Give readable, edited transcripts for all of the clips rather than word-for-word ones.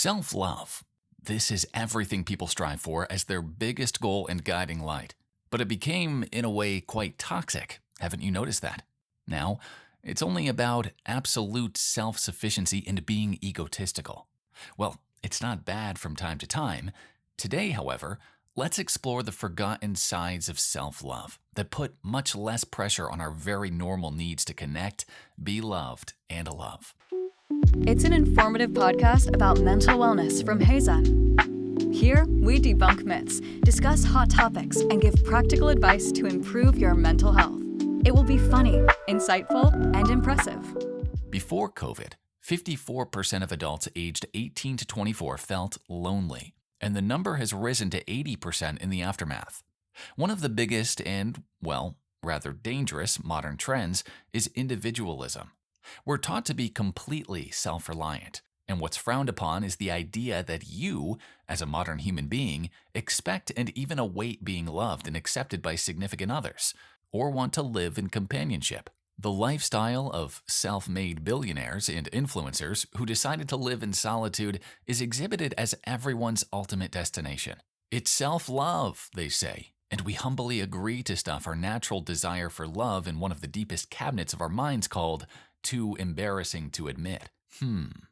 Self-love. This is everything people strive for as their biggest goal and guiding light. But it became, in a way, quite toxic. Haven't you noticed that? Now, it's only about absolute self-sufficiency and being egotistical. Well, it's not bad from time to time. Today, however, let's explore the forgotten sides of self-love that put much less pressure on our very normal needs to connect, be loved, and love. It's an informative podcast about mental wellness from HeyZen. Here, we debunk myths, discuss hot topics, and give practical advice to improve your mental health. It will be funny, insightful, and impressive. Before COVID, 54% of adults aged 18 to 24 felt lonely, and the number has risen to 80% in the aftermath. One of the biggest and, well, rather dangerous modern trends is individualism. We're taught to be completely self-reliant, and what's frowned upon is the idea that you, as a modern human being, expect and even await being loved and accepted by significant others, or want to live in companionship. The lifestyle of self-made billionaires and influencers who decided to live in solitude is exhibited as everyone's ultimate destination. It's self-love, they say, and we humbly agree to stuff our natural desire for love in one of the deepest cabinets of our minds called too embarrassing to admit.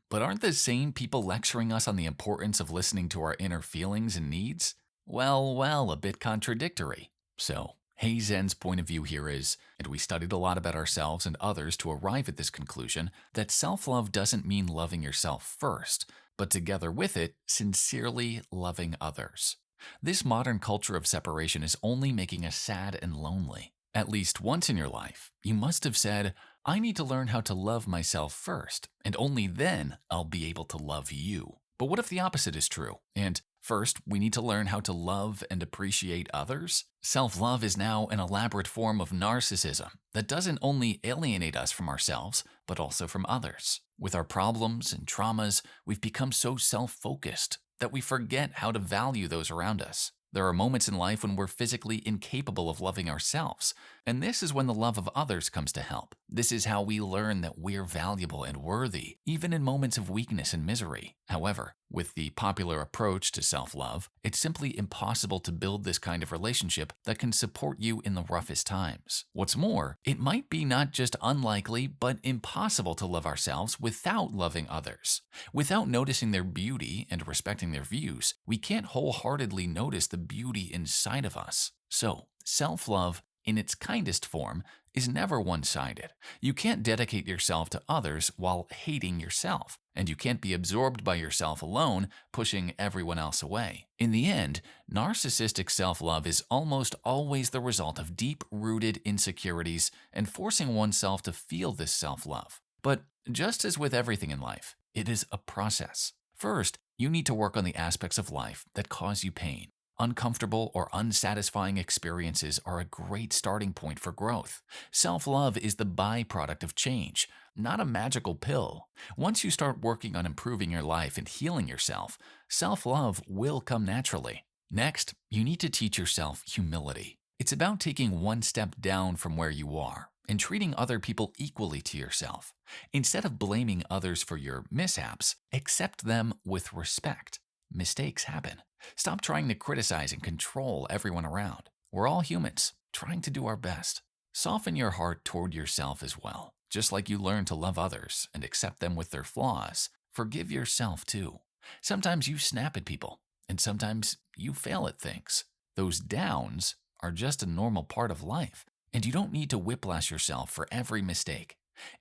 But aren't the same people lecturing us on the importance of listening to our inner feelings and needs? Well, a bit contradictory. So, HeyZen's point of view here is, and we studied a lot about ourselves and others to arrive at this conclusion, that self-love doesn't mean loving yourself first, but together with it, sincerely loving others. This modern culture of separation is only making us sad and lonely. At least once in your life, you must have said, I need to learn how to love myself first, and only then I'll be able to love you. But what if the opposite is true? And first, we need to learn how to love and appreciate others? Self-love is now an elaborate form of narcissism that doesn't only alienate us from ourselves, but also from others. With our problems and traumas, we've become so self-focused that we forget how to value those around us. There are moments in life when we're physically incapable of loving ourselves, and this is when the love of others comes to help. This is how we learn that we're valuable and worthy, even in moments of weakness and misery. However, with the popular approach to self-love, it's simply impossible to build this kind of relationship that can support you in the roughest times. What's more, it might be not just unlikely, but impossible to love ourselves without loving others. Without noticing their beauty and respecting their views, we can't wholeheartedly notice the beauty inside of us. So, self-love, in its kindest form, is never one-sided. You can't dedicate yourself to others while hating yourself, and you can't be absorbed by yourself alone, pushing everyone else away. In the end, narcissistic self-love is almost always the result of deep-rooted insecurities and forcing oneself to feel this self-love. But just as with everything in life, it is a process. First, you need to work on the aspects of life that cause you pain. Uncomfortable or unsatisfying experiences are a great starting point for growth. Self-love is the byproduct of change, not a magical pill. Once you start working on improving your life and healing yourself, self-love will come naturally. Next, you need to teach yourself humility. It's about taking one step down from where you are and treating other people equally to yourself. Instead of blaming others for your mishaps, accept them with respect. Mistakes happen. Stop trying to criticize and control everyone around. We're all humans, trying to do our best. Soften your heart toward yourself as well. Just like you learn to love others and accept them with their flaws, forgive yourself too. Sometimes you snap at people, and sometimes you fail at things. Those downs are just a normal part of life, and you don't need to whiplash yourself for every mistake.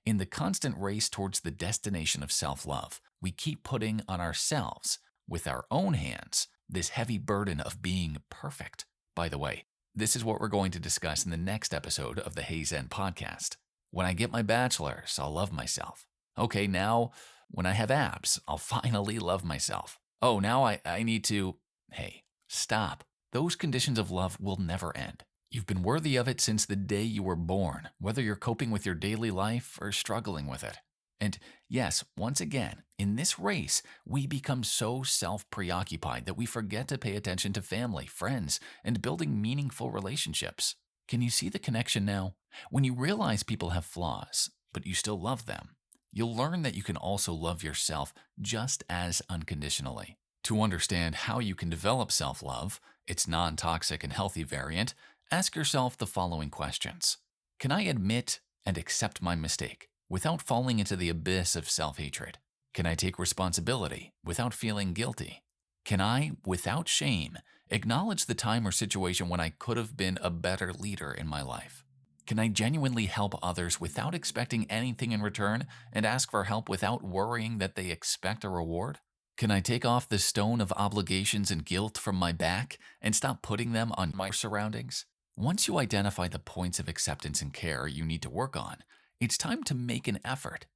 In the constant race towards the destination of self-love, we keep putting on ourselves, with our own hands, this heavy burden of being perfect. By the way, this is what we're going to discuss in the next episode of the HeyZen podcast. When I get my bachelor's, I'll love myself. Okay, now, when I have abs, I'll finally love myself. Oh, now I need to... Hey, stop. Those conditions of love will never end. You've been worthy of it since the day you were born, whether you're coping with your daily life or struggling with it. And yes, once again, in this race, we become so self-preoccupied that we forget to pay attention to family, friends, and building meaningful relationships. Can you see the connection now? When you realize people have flaws, but you still love them, you'll learn that you can also love yourself just as unconditionally. To understand how you can develop self-love, its non-toxic and healthy variant, ask yourself the following questions. Can I admit and accept my mistake without falling into the abyss of self-hatred? Can I take responsibility without feeling guilty? Can I, without shame, acknowledge the time or situation when I could have been a better leader in my life? Can I genuinely help others without expecting anything in return and ask for help without worrying that they expect a reward? Can I take off the stone of obligations and guilt from my back and stop putting them on my surroundings? Once you identify the points of acceptance and care you need to work on, it's time to make an effort.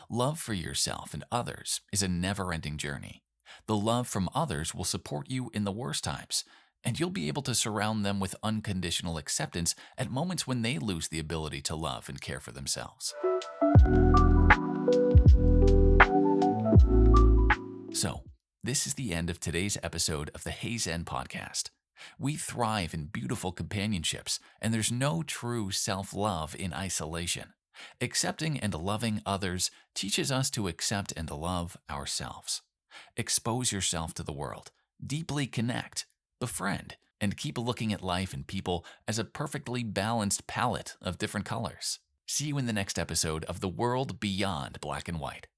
Love for yourself and others is a never-ending journey. The love from others will support you in the worst times, and you'll be able to surround them with unconditional acceptance at moments when they lose the ability to love and care for themselves. So, this is the end of today's episode of the HeyZen podcast. We thrive in beautiful companionships, and there's no true self-love in isolation. Accepting and loving others teaches us to accept and love ourselves. Expose yourself to the world, deeply connect, befriend, and keep looking at life and people as a perfectly balanced palette of different colors. See you in the next episode of The World Beyond Black and White.